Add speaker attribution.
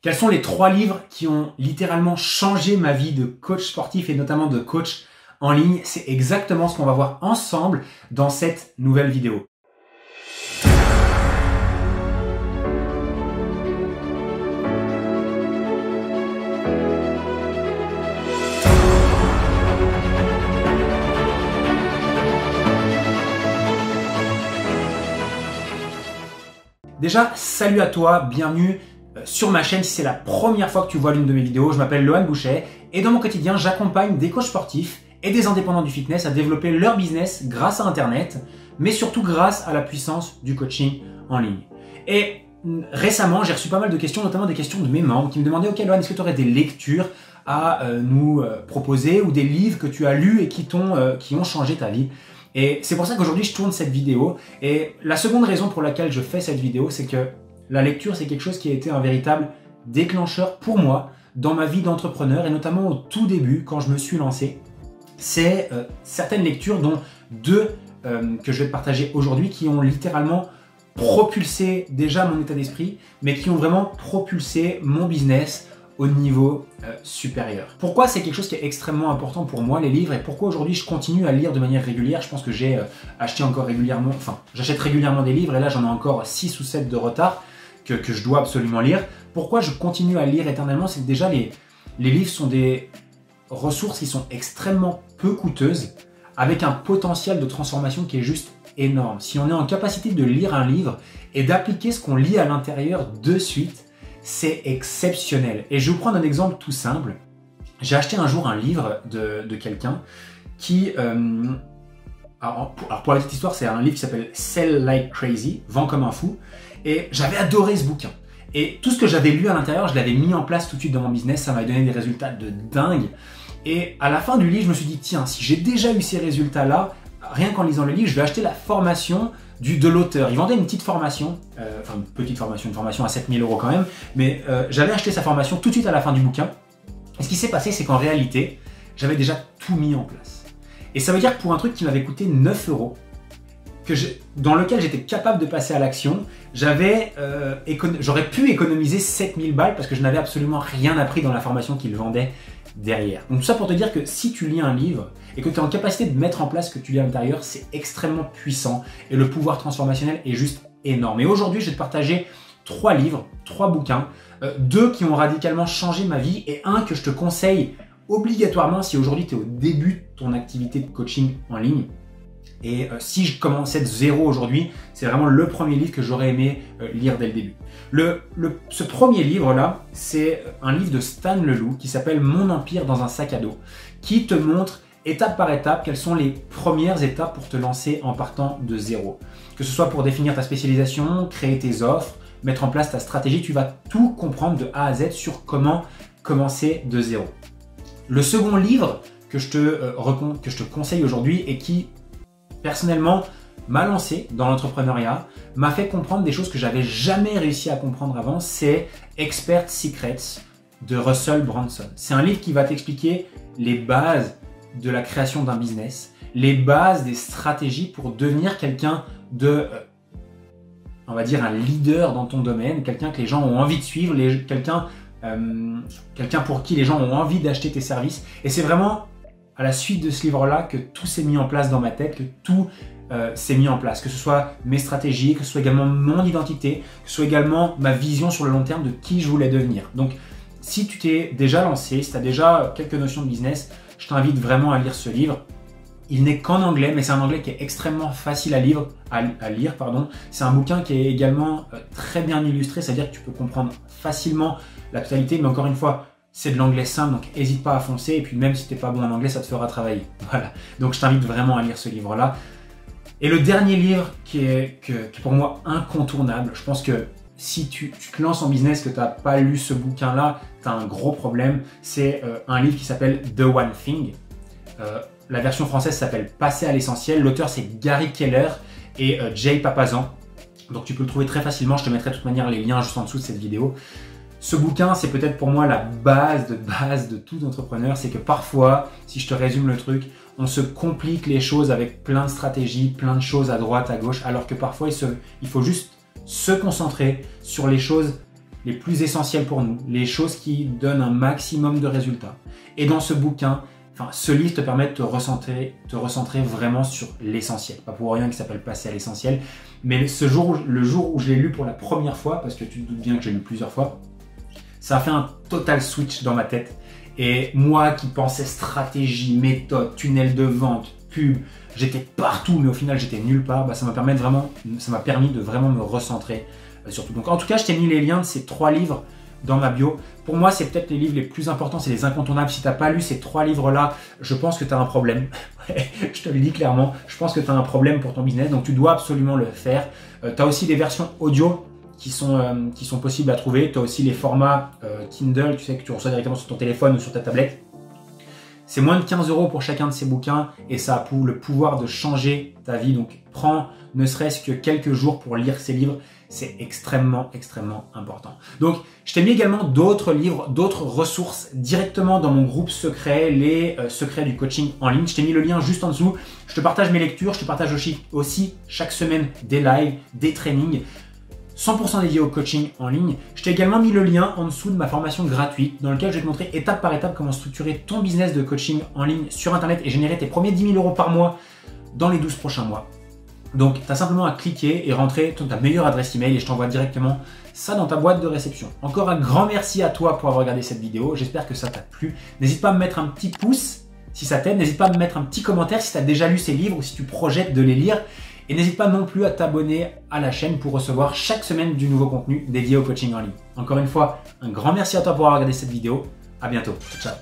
Speaker 1: Quels sont les 3 livres qui ont littéralement changé ma vie de coach sportif et notamment de coach en ligne? C'est exactement ce qu'on va voir ensemble dans cette nouvelle vidéo. Déjà, salut à toi, bienvenue sur ma chaîne si c'est la première fois que tu vois l'une de mes vidéos. Je m'appelle Lohan Bouchet et dans mon quotidien, j'accompagne des coachs sportifs et des indépendants du fitness à développer leur business grâce à Internet, mais surtout grâce à la puissance du coaching en ligne. Et récemment, j'ai reçu pas mal de questions, notamment des questions de mes membres qui me demandaient « Ok Lohan, est-ce que tu aurais des lectures à nous proposer ou des livres que tu as lus et qui ont changé ta vie ?» Et c'est pour ça qu'aujourd'hui, je tourne cette vidéo. Et la seconde raison pour laquelle je fais cette vidéo, c'est que la lecture, c'est quelque chose qui a été un véritable déclencheur pour moi dans ma vie d'entrepreneur et notamment au tout début, quand je me suis lancé. C'est certaines lectures, dont 2 que je vais te partager aujourd'hui, qui ont littéralement propulsé déjà mon état d'esprit, mais qui ont vraiment propulsé mon business au niveau supérieur. Pourquoi c'est quelque chose qui est extrêmement important pour moi, les livres, et pourquoi aujourd'hui je continue à lire de manière régulière. Je pense que j'ai acheté encore régulièrement, j'achète régulièrement des livres et là j'en ai encore 6 ou 7 de retard que je dois absolument lire. Pourquoi je continue à lire éternellement? C'est que déjà les livres sont des ressources qui sont extrêmement peu coûteuses, avec un potentiel de transformation qui est juste énorme. Si on est en capacité de lire un livre et d'appliquer ce qu'on lit à l'intérieur de suite, c'est exceptionnel. Et je vais vous prendre un exemple tout simple. J'ai acheté un jour un livre de quelqu'un qui... alors pour la petite histoire, c'est un livre qui s'appelle Sell Like Crazy, Vends comme un fou. Et j'avais adoré ce bouquin. Et tout ce que j'avais lu à l'intérieur, je l'avais mis en place tout de suite dans mon business. Ça m'a donné des résultats de dingue. Et à la fin du livre, je me suis dit, tiens, si j'ai déjà eu ces résultats-là, rien qu'en lisant le livre, je vais acheter la formation de l'auteur. Il vendait une petite formation, une petite formation, une formation à 7 000 € quand même, mais j'avais acheté sa formation tout de suite à la fin du bouquin. Et ce qui s'est passé, c'est qu'en réalité, j'avais déjà tout mis en place. Et ça veut dire que pour un truc qui m'avait coûté 9 €, dans lequel j'étais capable de passer à l'action, j'aurais pu économiser 7 000 balles parce que je n'avais absolument rien appris dans la formation qu'il vendait derrière. Donc tout ça pour te dire que si tu lis un livre et que tu es en capacité de mettre en place ce que tu lis à l'intérieur, c'est extrêmement puissant et le pouvoir transformationnel est juste énorme. Et aujourd'hui, je vais te partager 3 livres, 3 bouquins, 2 qui ont radicalement changé ma vie et un que je te conseille obligatoirement si aujourd'hui tu es au début de ton activité de coaching en ligne. Et si je commençais de zéro aujourd'hui, c'est vraiment le premier livre que j'aurais aimé lire dès le début. Ce premier livre-là, c'est un livre de Stan Leloup qui s'appelle « Mon empire dans un sac à dos » qui te montre étape par étape quelles sont les premières étapes pour te lancer en partant de zéro. Que ce soit pour définir ta spécialisation, créer tes offres, mettre en place ta stratégie, tu vas tout comprendre de A à Z sur comment commencer de zéro. Le second livre que je te conseille aujourd'hui et qui personnellement m'a lancé dans l'entrepreneuriat, m'a fait comprendre des choses que j'avais jamais réussi à comprendre avant, c'est Expert Secrets de Russell Brunson. C'est un livre qui va t'expliquer les bases de la création d'un business, les bases des stratégies pour devenir quelqu'un de, on va dire, un leader dans ton domaine, quelqu'un que les gens ont envie de suivre, quelqu'un pour qui les gens ont envie d'acheter tes services. Et c'est vraiment à la suite de ce livre-là que tout s'est mis en place dans ma tête, que tout s'est mis en place, que ce soit mes stratégies, que ce soit également mon identité, que ce soit également ma vision sur le long terme de qui je voulais devenir. Donc, si tu t'es déjà lancé, si tu as déjà quelques notions de business, je t'invite vraiment à lire ce livre. Il n'est qu'en anglais, mais c'est un anglais qui est extrêmement facile à lire. C'est un bouquin qui est également très bien illustré, c'est-à-dire que tu peux comprendre facilement la totalité, mais encore une fois, c'est de l'anglais simple, donc n'hésite pas à foncer. Et puis même si tu n'es pas bon en anglais, ça te fera travailler. Voilà. Donc je t'invite vraiment à lire ce livre-là. Et le dernier livre qui est pour moi incontournable, je pense que si tu te lances en business, que tu n'as pas lu ce bouquin-là, tu as un gros problème. C'est un livre qui s'appelle The One Thing. La version française s'appelle Passer à l'essentiel. L'auteur, c'est Gary Keller et Jay Papasan. Donc tu peux le trouver très facilement. Je te mettrai de toute manière les liens juste en dessous de cette vidéo. Ce bouquin, c'est peut-être pour moi la base de tout entrepreneur. C'est que parfois, si je te résume le truc, on se complique les choses avec plein de stratégies, plein de choses à droite, à gauche, alors que parfois, il faut juste se concentrer sur les choses les plus essentielles pour nous, les choses qui donnent un maximum de résultats. Et dans ce bouquin, ce livre te permet de te recentrer vraiment sur l'essentiel. Pas pour rien qu'il s'appelle Passer à l'essentiel, mais le jour où je l'ai lu pour la première fois, parce que tu te doutes bien que j'ai lu plusieurs fois, ça a fait un total switch dans ma tête. Et moi qui pensais stratégie, méthode, tunnel de vente, pub, j'étais partout, mais au final j'étais nulle part, ça m'a permis de vraiment me recentrer surtout. Donc en tout cas, je t'ai mis les liens de ces 3 livres dans ma bio. Pour moi, c'est peut-être les livres les plus importants, c'est les incontournables. Si tu n'as pas lu ces 3 livres-là, je pense que tu as un problème. Je te le dis clairement, je pense que tu as un problème pour ton business, donc tu dois absolument le faire. Tu as aussi des versions audio qui sont possibles à trouver. Tu as aussi les formats Kindle, tu sais, que tu reçois directement sur ton téléphone ou sur ta tablette. C'est moins de 15 € pour chacun de ces bouquins et ça a le pouvoir de changer ta vie. Donc prends ne serait-ce que quelques jours pour lire ces livres. C'est extrêmement, extrêmement important. Donc, je t'ai mis également d'autres livres, d'autres ressources directement dans mon groupe secret, les secrets du coaching en ligne. Je t'ai mis le lien juste en dessous. Je te partage mes lectures, je te partage aussi chaque semaine des lives, des trainings, 100% dédiés au coaching en ligne. Je t'ai également mis le lien en dessous de ma formation gratuite dans lequel je vais te montrer étape par étape comment structurer ton business de coaching en ligne sur Internet et générer tes premiers 10 000 € par mois dans les 12 prochains mois. Donc, tu as simplement à cliquer et rentrer ta meilleure adresse email et je t'envoie directement ça dans ta boîte de réception. Encore un grand merci à toi pour avoir regardé cette vidéo. J'espère que ça t'a plu. N'hésite pas à me mettre un petit pouce si ça t'aide. N'hésite pas à me mettre un petit commentaire si tu as déjà lu ces livres ou si tu projettes de les lire. Et n'hésite pas non plus à t'abonner à la chaîne pour recevoir chaque semaine du nouveau contenu dédié au coaching en ligne. Encore une fois, un grand merci à toi pour avoir regardé cette vidéo. À bientôt. Ciao.